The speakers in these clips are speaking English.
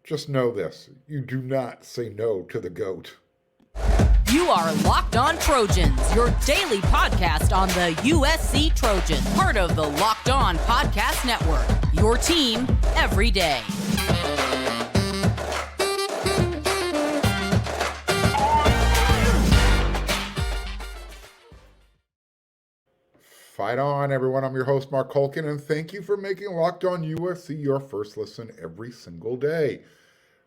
Just know this, you do not say no to the GOAT. You are Locked On Trojans, your daily podcast on the USC Trojans, part of the Locked On Podcast Network, your team every day. Fight on, everyone. I'm your host, Mark Culkin, and thank you for making Locked On USC your first listen every single day.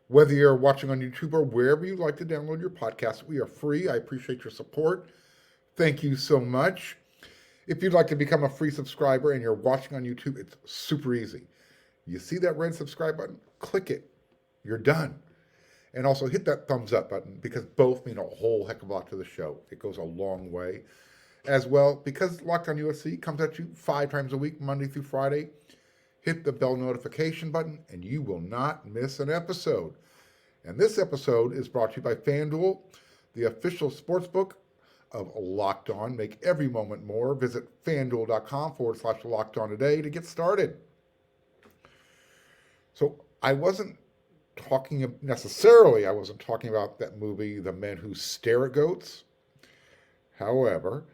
Whether you're watching on YouTube or wherever you like to download your podcast, we are free. I appreciate your support. Thank you so much. If you'd like to become a free subscriber and you're watching on YouTube, it's super easy. You see that red subscribe button? Click it. You're done. And also hit that thumbs up button because both mean a whole heck of a lot to the show. It goes a long way. As well, because Locked On USC comes at you 5 times a week, Monday through Friday, hit the bell notification button and you will not miss an episode. And this episode is brought to you by FanDuel, the official sportsbook of Locked On. Make every moment more. Visit FanDuel.com/Locked On today to get started. So I wasn't talking about that movie, The Men Who Stare at Goats. However,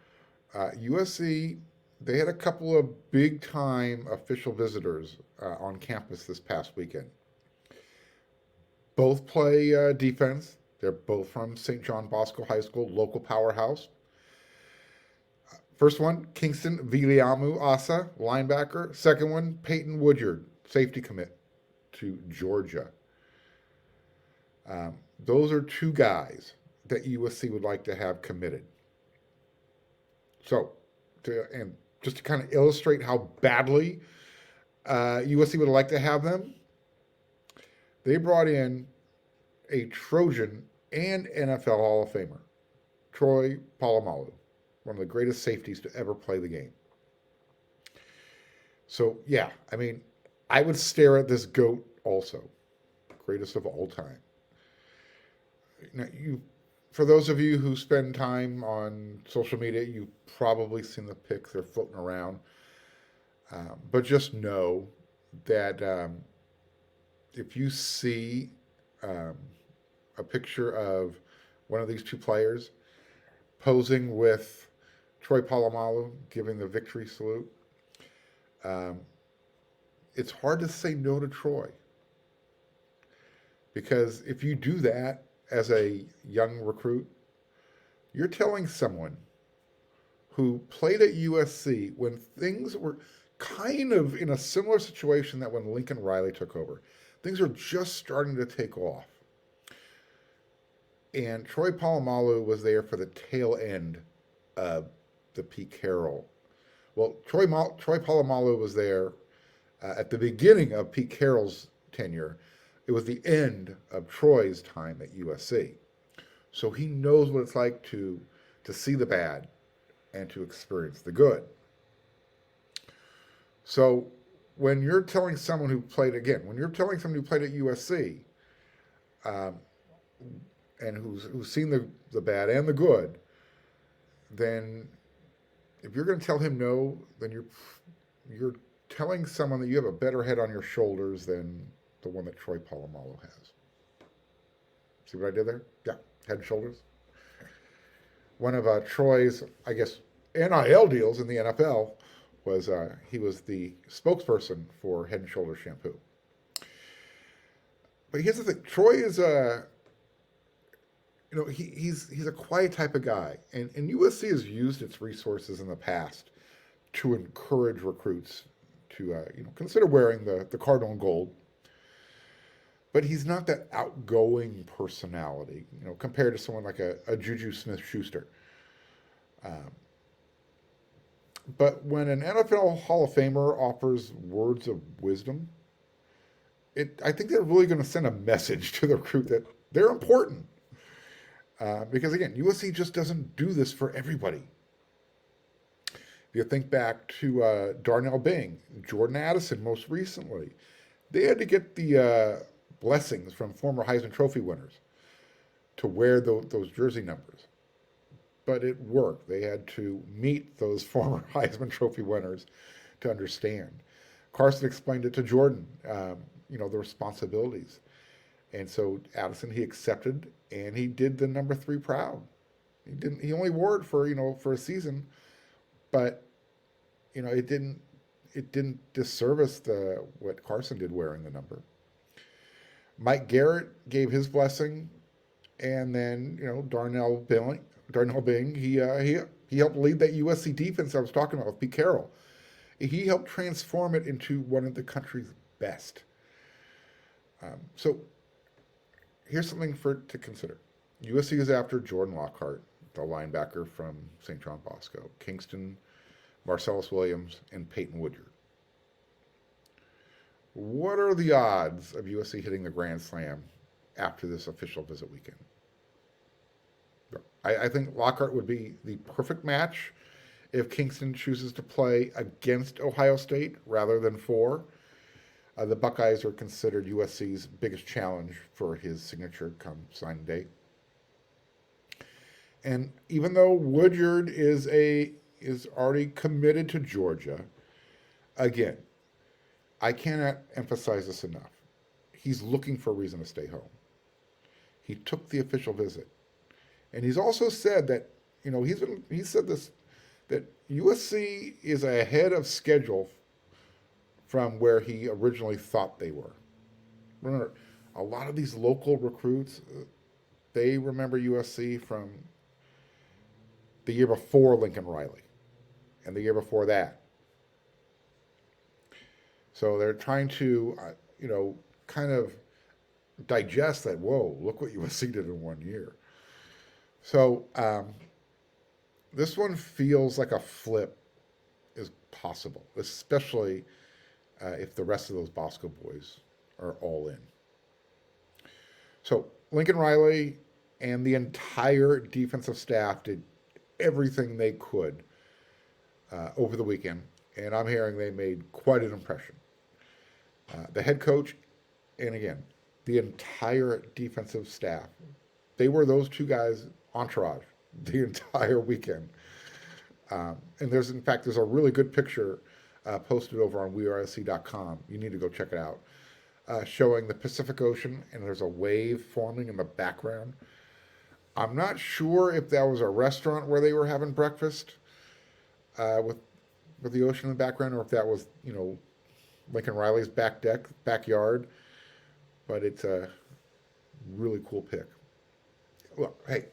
USC, they had a couple of big-time official visitors on campus this past weekend. Both play defense. They're both from St. John Bosco High School, local powerhouse. First one, Kingston Viliamu Asa, linebacker. Second one, Peyton Woodyard, safety commit to Georgia. Those are two guys that USC would like to have committed. So, just to kind of illustrate how badly USC would like to have them, they brought in a Trojan and NFL Hall of Famer, Troy Polamalu, one of the greatest safeties to ever play the game. So, yeah, I mean, I would stare at this GOAT also, greatest of all time. Now, for those of you who spend time on social media, you've probably seen the pics. They're floating around. But just know that if you see a picture of one of these two players posing with Troy Polamalu giving the victory salute, it's hard to say no to Troy. Because if you do that, as a young recruit, you're telling someone who played at USC when things were kind of in a similar situation that when Lincoln Riley took over. Things are just starting to take off. And Troy Polamalu was there for the tail end of the Pete Carroll. Well, Troy Polamalu was there at the beginning of Pete Carroll's tenure. It was the end of Troy's time at USC. So he knows what it's like to see the bad and to experience the good. So when you're telling someone who played at USC and who's seen the bad and the good, then if you're going to tell him no, then you're telling someone that you have a better head on your shoulders than the one that Troy Polamalu has. See what I did there? Yeah, head and shoulders. One of Troy's, I guess, NIL deals in the NFL was he was the spokesperson for Head and Shoulders shampoo. But here's the thing: Troy is he's a quiet type of guy, and USC has used its resources in the past to encourage recruits to consider wearing the cardinal and gold. But he's not that outgoing personality, compared to someone like a Juju Smith-Schuster. But when an NFL Hall of Famer offers words of wisdom, I think they're really going to send a message to the recruit that they're important. Because again, USC just doesn't do this for everybody. If you think back to Darnell Bing, Jordan Addison most recently, they had to get the blessings from former Heisman Trophy winners to wear those jersey numbers. But it worked. They had to meet those former Heisman Trophy winners to understand. Carson explained it to Jordan, the responsibilities. And so Addison, he accepted, and he did the number 3 proud. He only wore it for a season, but it didn't disservice what Carson did wearing the number. Mike Garrett gave his blessing, and then Darnell Bing, he helped lead that USC defense I was talking about with Pete Carroll. He helped transform it into one of the country's best. So here's something to consider. USC is after Jordan Lockhart, the linebacker from St. John Bosco, Kingston, Marcellus Williams, and Peyton Woodyard. What are the odds of USC hitting the Grand Slam after this official visit weekend? I think Lockhart would be the perfect match if Kingston chooses to play against Ohio State rather than for. The Buckeyes are considered USC's biggest challenge for his signature come signing day. And even though Woodyard is already committed to Georgia, again, I cannot emphasize this enough. He's looking for a reason to stay home. He took the official visit. And he's also said that, he said this, that USC is ahead of schedule from where he originally thought they were. Remember, a lot of these local recruits, they remember USC from the year before Lincoln Riley and the year before that. So they're trying to, kind of digest that, whoa, look what USC did in 1 year. So this one feels like a flip is possible, especially if the rest of those Bosco boys are all in. So Lincoln Riley and the entire defensive staff did everything they could over the weekend, and I'm hearing they made quite an impression. The head coach, and again, the entire defensive staff, they were those two guys' entourage the entire weekend. And there's a really good picture posted over on wearesc.com. You need to go check it out. Showing the Pacific Ocean, and there's a wave forming in the background. I'm not sure if that was a restaurant where they were having breakfast with the ocean in the background, or if that was, Lincoln Riley's backyard. But it's a really cool pic. Look, hey,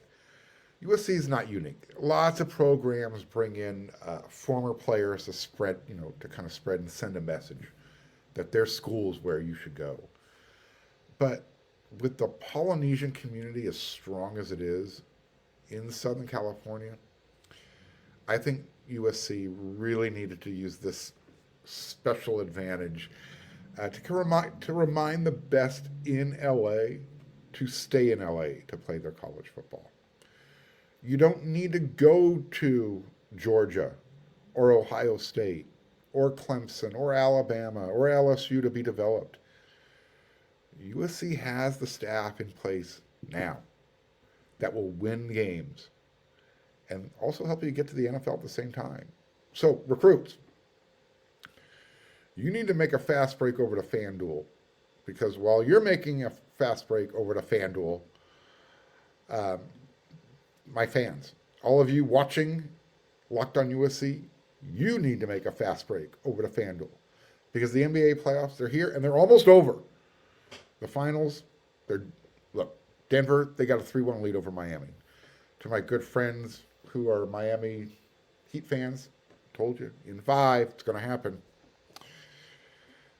USC is not unique. Lots of programs bring in former players to spread, to kind of spread and send a message that their school is where you should go. But with the Polynesian community as strong as it is in Southern California, I think USC really needed to use this special advantage to remind the best in LA to stay in LA to play their college football. You don't need to go to Georgia or Ohio State or Clemson or Alabama or LSU to be developed. USC has the staff in place now that will win games and also help you get to the NFL at the same time. So, recruits, you need to make a fast break over to FanDuel, because while you're making a fast break over to FanDuel, my fans, all of you watching Locked On USC, you need to make a fast break over to FanDuel, because the NBA playoffs, they're here and they're almost over. The finals, Denver, they got a 3-1 lead over Miami. To my good friends who are Miami Heat fans, told you, in 5, it's going to happen.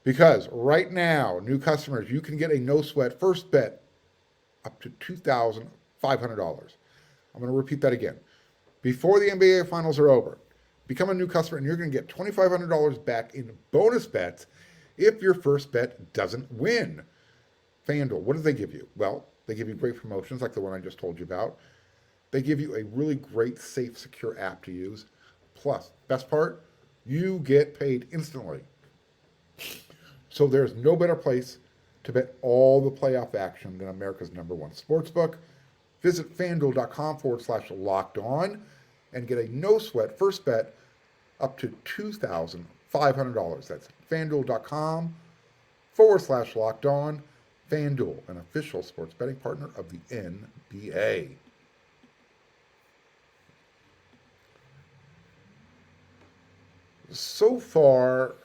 Because right now, new customers, you can get a no-sweat first bet up to $2,500. I'm going to repeat that again. Before the NBA finals are over, become a new customer and you're going to get $2,500 back in bonus bets if your first bet doesn't win. FanDuel, what do they give you? Well, they give you great promotions like the one I just told you about. They give you a really great, safe, secure app to use. Plus, best part, you get paid instantly. So there's no better place to bet all the playoff action than America's #1 sportsbook. Visit FanDuel.com/locked-on and get a no-sweat first bet up to $2,500. That's FanDuel.com/locked-on. FanDuel, an official sports betting partner of the NBA. So far,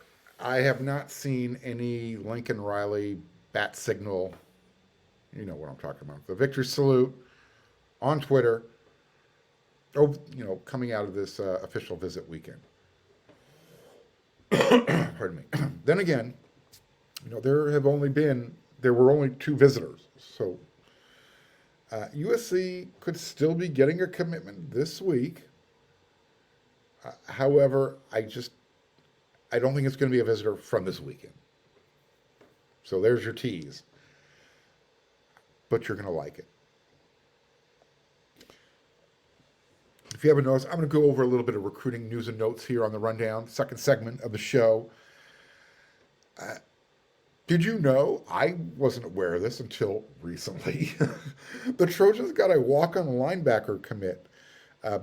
I have not seen any Lincoln Riley bat signal. You know what I'm talking about. The victory salute on Twitter. Oh, coming out of this official visit weekend. Pardon me. Then again, there were only 2 visitors. So USC could still be getting a commitment this week. However, I don't think it's going to be a visitor from this weekend. So there's your tease. But you're going to like it. If you haven't noticed, I'm going to go over a little bit of recruiting news and notes here on the rundown, second segment of the show. Did you know, I wasn't aware of this until recently, the Trojans got a walk-on linebacker commit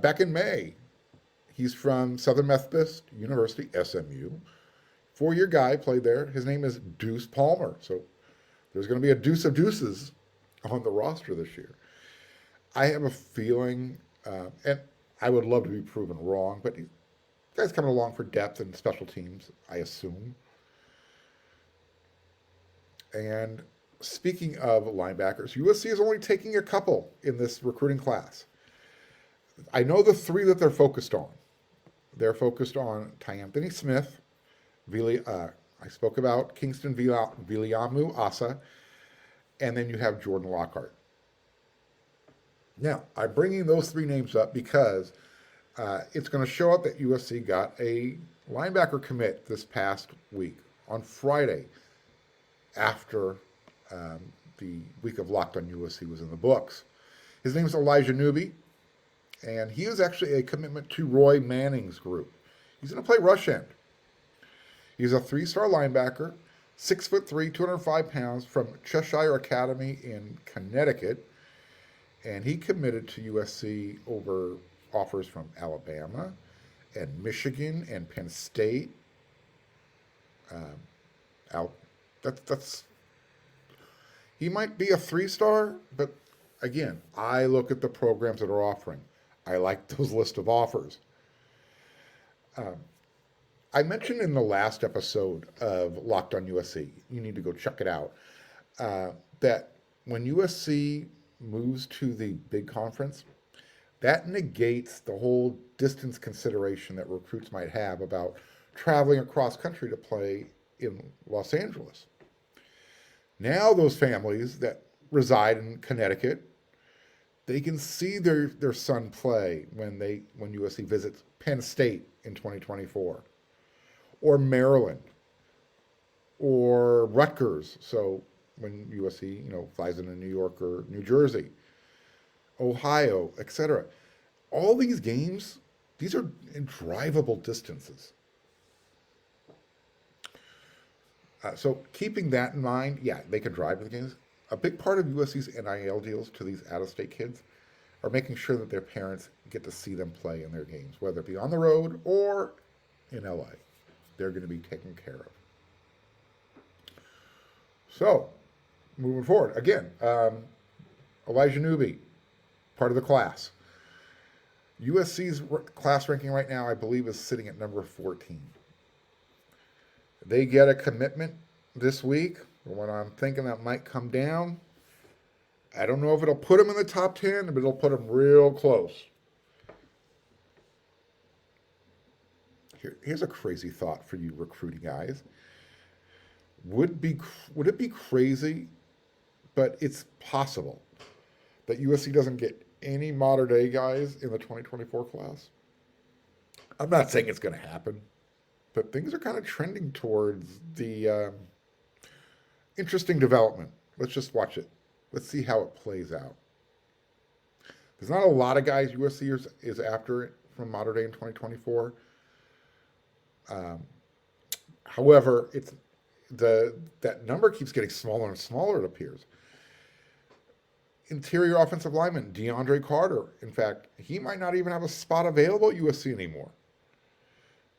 back in May. He's from Southern Methodist University, SMU. 4-year guy, played there. His name is Deuce Palmer. So there's going to be a deuce of deuces on the roster this year. I have a feeling, and I would love to be proven wrong, but the guy's coming along for depth and special teams, I assume. And speaking of linebackers, USC is only taking a couple in this recruiting class. I know the 3 that they're focused on. They're focused on Anthony Smith, I spoke about Kingston Viliamu Asa, and then you have Jordan Lockhart. Now, I'm bringing those 3 names up because it's going to show up that USC got a linebacker commit this past week on Friday after the week of Locked on USC was in the books. His name is Elijah Newby, and he is actually a commitment to Roy Manning's group. He's going to play rush end. He's a 3-star linebacker, 6'3", 205 pounds, from Cheshire Academy in Connecticut. And he committed to USC over offers from Alabama and Michigan and Penn State. He might be a 3-star, but again, I look at the programs that are offering. I like those list of offers. I mentioned in the last episode of Locked on USC, you need to go check it out, that when USC moves to the big conference, that negates the whole distance consideration that recruits might have about traveling across country to play in Los Angeles. Now those families that reside in Connecticut, they can see their son play when USC visits Penn State in 2024, or Maryland, or Rutgers. So when USC, flies into New York or New Jersey, Ohio, etc. All these games, these are drivable distances. So keeping that in mind, yeah, they can drive to the games. A big part of USC's NIL deals to these out-of-state kids are making sure that their parents get to see them play in their games, whether it be on the road or in LA. They're going to be taken care of. So, moving forward, again, Elijah Newby, part of the class. USC's class ranking right now, I believe, is sitting at number 14. They get a commitment this week. When I'm thinking that might come down, I don't know if it'll put them in the top 10, but it'll put them real close. Here's a crazy thought for you recruiting guys. Would it be crazy, but it's possible, that USC doesn't get any modern day guys in the 2024 class? I'm not saying it's going to happen, but things are kind of trending towards the interesting development. Let's just watch it. Let's see how it plays out. There's not a lot of guys USC is after it from modern day in 2024. However, that number keeps getting smaller and smaller, it appears. Interior offensive lineman DeAndre Carter, in fact, he might not even have a spot available at USC anymore,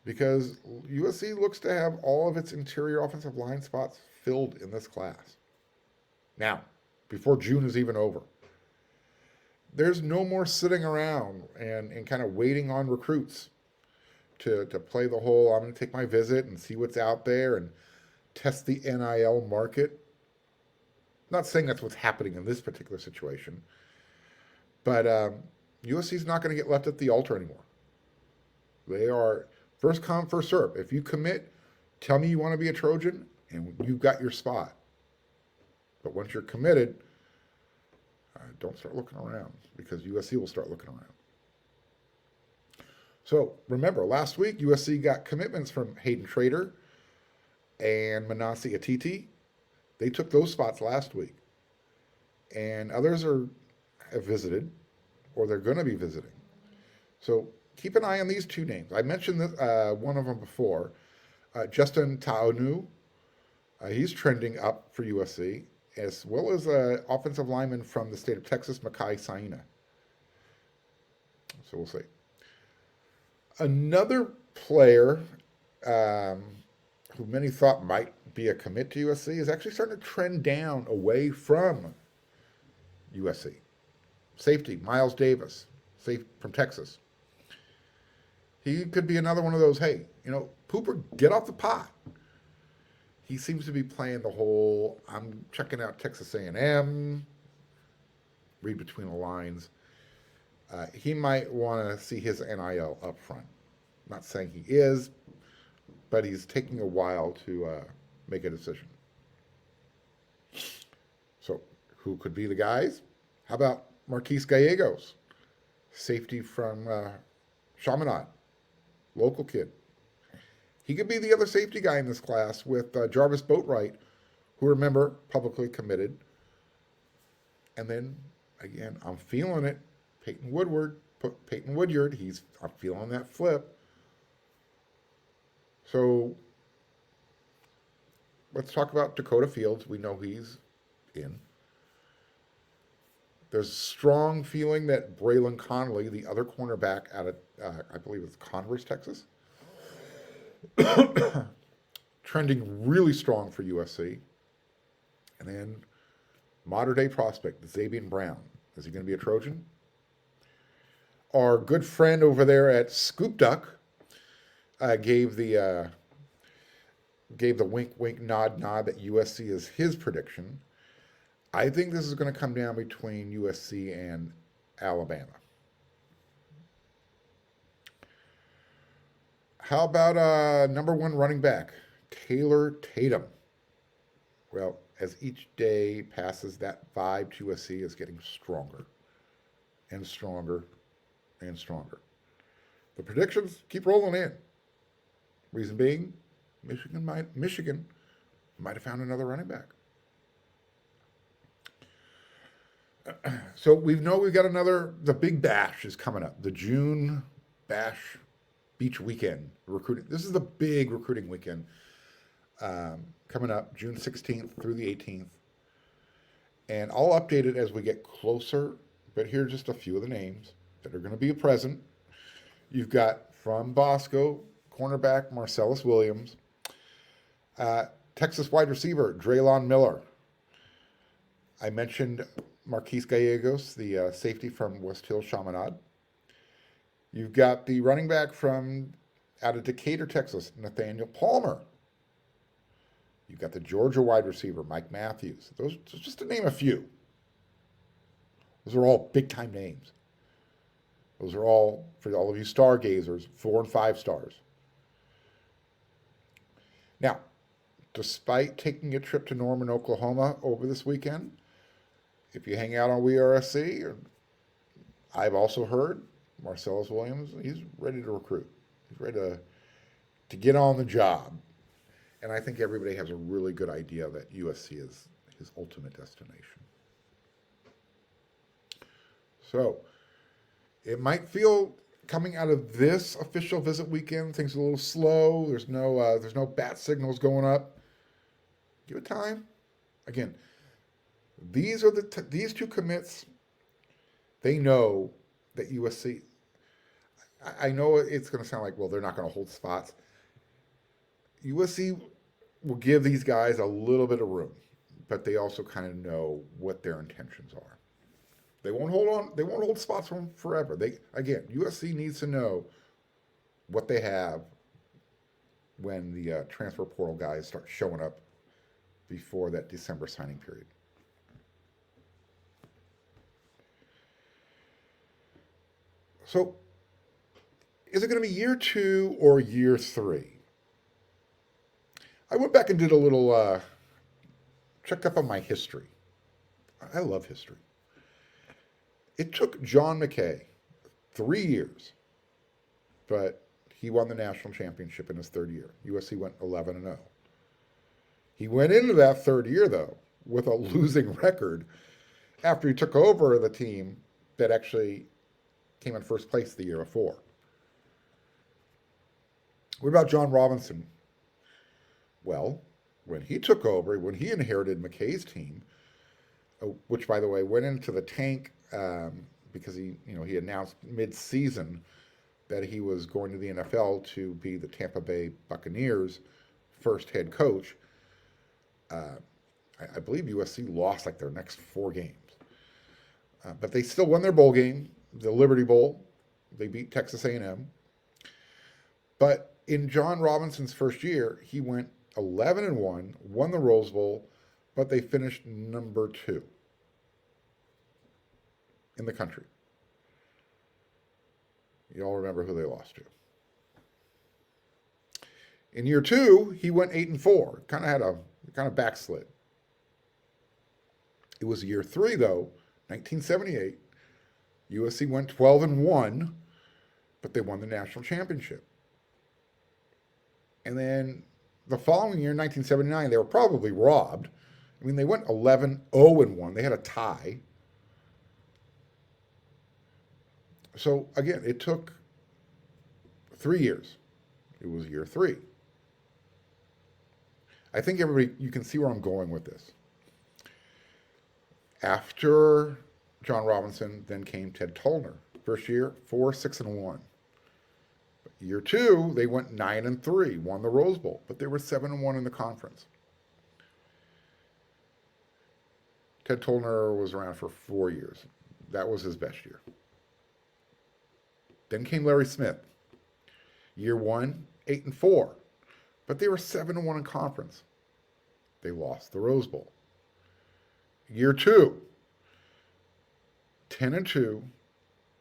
because USC looks to have all of its interior offensive line spots filled in this class. Now, before June is even over. There's no more sitting around and kind of waiting on recruits to play the whole, I'm going to take my visit and see what's out there and test the NIL market. Not saying that's what's happening in this particular situation, but USC is not going to get left at the altar anymore. They are first come, first serve. If you commit, tell me you want to be a Trojan, and you've got your spot. But once you're committed, don't start looking around, because USC will start looking around. So remember, last week USC got commitments from Hayden Trader and Manasi Atiti. They took those spots last week. And others have visited, or they're going to be visiting. So keep an eye on these two names. I mentioned one of them before, Justin Taonu. He's trending up for USC, as well as an offensive lineman from the state of Texas, Makai Saina. So we'll see. Another player who many thought might be a commit to USC is actually starting to trend down away from USC. Safety, Miles Davis, from Texas. He could be another one of those, hey, Pooper, get off the pot. He seems to be playing the whole, I'm checking out Texas A&M, read between the lines. He might want to see his NIL up front. Not saying he is, but he's taking a while to make a decision. So who could be the guys? How about Marquise Gallegos, safety from Chaminade, local kid. He could be the other safety guy in this class with Jarvis Boatwright, who, remember, publicly committed. And then, again, I'm feeling it. Peyton Woodyard, I'm feeling that flip. So let's talk about Dakota Fields. We know he's in. There's a strong feeling that Braylon Connolly, the other cornerback out of, I believe it's Converse, Texas, trending really strong for USC. And then modern-day prospect, Xavier Brown. Is he going to be a Trojan? Our good friend over there at Scoop Duck gave the wink, wink, nod, nod that USC is his prediction. I think this is going to come down between USC and Alabama. How about number one running back, Taylor Tatum? Well, as each day passes, that vibe to USC is getting stronger and stronger and stronger. The predictions keep rolling in. Reason being, Michigan might have found another running back. So we've got the big bash is coming up. The June bash beach weekend recruiting. This is the big recruiting weekend coming up June 16th through the 18th. And I'll update it as we get closer, but here are just a few of the names that are going to be present. You've got from Bosco, cornerback Marcellus Williams, Texas wide receiver Draylon Miller. I mentioned Marquise Gallegos, the safety from West Hill Chaminade. You've got the running back out of Decatur, Texas, Nathaniel Palmer. You've got the Georgia wide receiver, Mike Matthews. Those, just to name a few. Those are all big-time names. Those are all, for all of you stargazers, 4 and 5 stars. Now, despite taking a trip to Norman, Oklahoma over this weekend, if you hang out on WeRSC, I've also heard Marcellus Williams, he's ready to recruit. He's ready to get on the job. And I think everybody has a really good idea that USC is his ultimate destination. So it might feel, coming out of this official visit weekend, things are a little slow. There's no bat signals going up. Give it time. Again, these two commits. They know that USC. I know it's going to sound like, well, they're not going to hold spots. USC will give these guys a little bit of room. but they also kind of know what their intentions are. They won't hold on. They won't hold spots for them forever. USC needs to know what they have when the transfer portal guys start showing up before that December signing period. So, is it going to be year 2 or year 3? I went back and did a little check up on my history. I love history. It took John McKay 3 years, but he won the national championship in his third year. USC went 11-0. He went into that third year, though, with a losing record after he took over the team that actually came in first place the year before. What about John Robinson? Well, when he took over, when he inherited McKay's team, which, by the way, went into the tank because he announced mid-season that he was going to the NFL to be the Tampa Bay Buccaneers' first head coach. I believe USC lost like their next 4 games. But they still won their bowl game, the Liberty Bowl. They beat Texas A&M. But in John Robinson's first year, he went 11-1, won the Rose Bowl, but they finished number 2 in the country. You all remember who they lost to. In year 2, he went 8-4. Kind of backslid. It was year 3, though, 1978. USC went 12-1, but they won the national championship. And then the following year, 1979, they were probably robbed. I mean, they went 11-0-1. They had a tie. So, again, it took 3 years. It was year 3. I think you can see where I'm going with this. After John Robinson, then came Ted Tollner. First year, 4-6-1. Year 2, they went 9-3, won the Rose Bowl, but they were 7-1 in the conference. Ted Tollner was around for 4 years. That was his best year. Then came Larry Smith. Year 1, 8-4, but they were 7-1 in conference. They lost the Rose Bowl. Year 2, 10-2,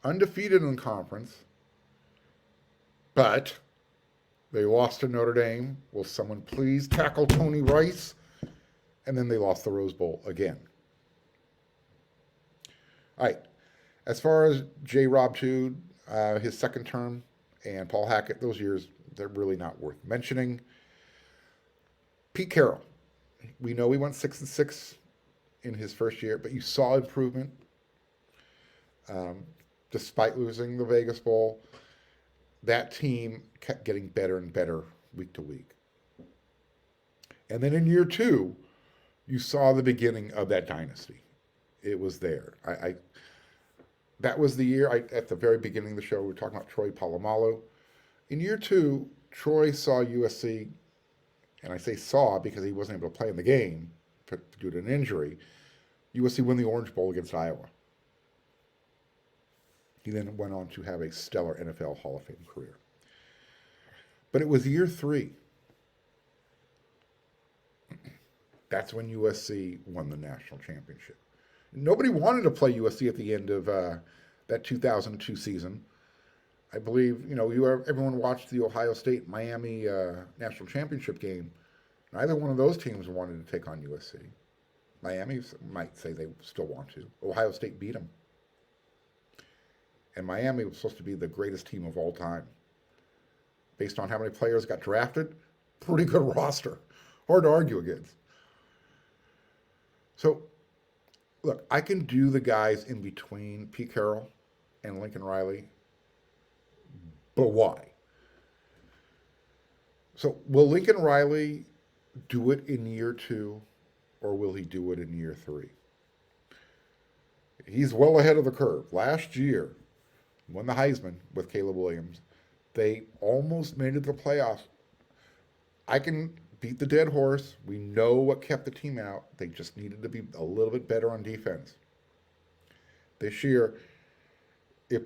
undefeated in conference, but they lost to Notre Dame. Will someone please tackle Tony Rice? And then they lost the Rose Bowl again. All right. As far as J. Rob Tude, his second term, and Paul Hackett, those years, they're really not worth mentioning. Pete Carroll. We know he went 6-6 in his first year, but you saw improvement despite losing the Vegas Bowl. That team kept getting better and better week to week. And then in year 2, you saw the beginning of that dynasty. It was there. That was the year, at the very beginning of the show, we were talking about Troy Polamalu. In year 2, Troy saw USC, and I say saw because he wasn't able to play in the game due to an injury. USC won the Orange Bowl against Iowa. He then went on to have a stellar NFL Hall of Fame career. But it was year 3. That's when USC won the national championship. Nobody wanted to play USC at the end of that 2002 season. I believe, everyone watched the Ohio State-Miami national championship game. Neither one of those teams wanted to take on USC. Miami might say they still want to. Ohio State beat them. And Miami was supposed to be the greatest team of all time. Based on how many players got drafted, pretty good roster. Hard to argue against. So, look, I can do the guys in between Pete Carroll and Lincoln Riley, but why? So, will Lincoln Riley do it in year 2, or will he do it in year 3? He's well ahead of the curve. Last year, won the Heisman with Caleb Williams. They almost made it to the playoffs. I can beat the dead horse. We know what kept the team out. They just needed to be a little bit better on defense. This year, if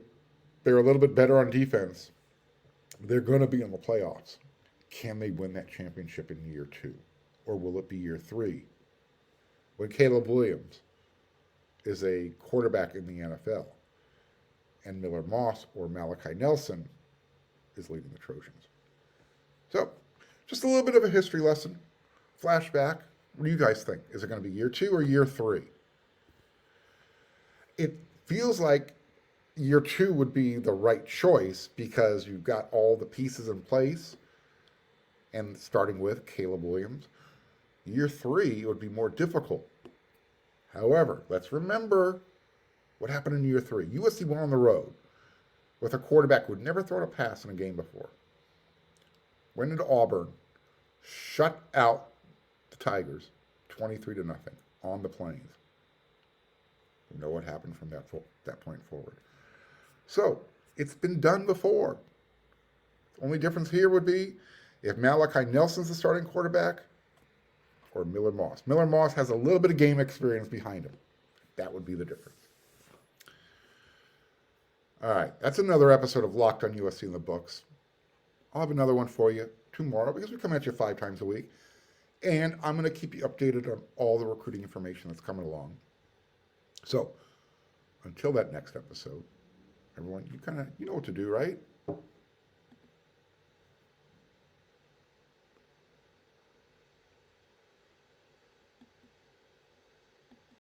they're a little bit better on defense, they're going to be in the playoffs. Can they win that championship in year 2? Or will it be year 3? When Caleb Williams is a quarterback in the NFL and Miller Moss or Malachi Nelson is leading the Trojans. So, just a little bit of a history lesson. Flashback. What do you guys think? Is it going to be year 2 or year 3? It feels like year 2 would be the right choice because you've got all the pieces in place, and starting with Caleb Williams. Year 3 would be more difficult. However, let's remember what happened in year 3. USC went on the road with a quarterback who had never thrown a pass in a game before. Went into Auburn, shut out the Tigers 23-0 on the Plains. You know what happened from that point forward. So, it's been done before. The only difference here would be if Malachi Nelson's the starting quarterback or Miller Moss. Miller Moss has a little bit of game experience behind him. That would be the difference. All right, that's another episode of Locked on USC in the books. I'll have another one for you tomorrow because we come at you 5 times a week. And I'm going to keep you updated on all the recruiting information that's coming along. So, until that next episode, everyone, you know what to do, right?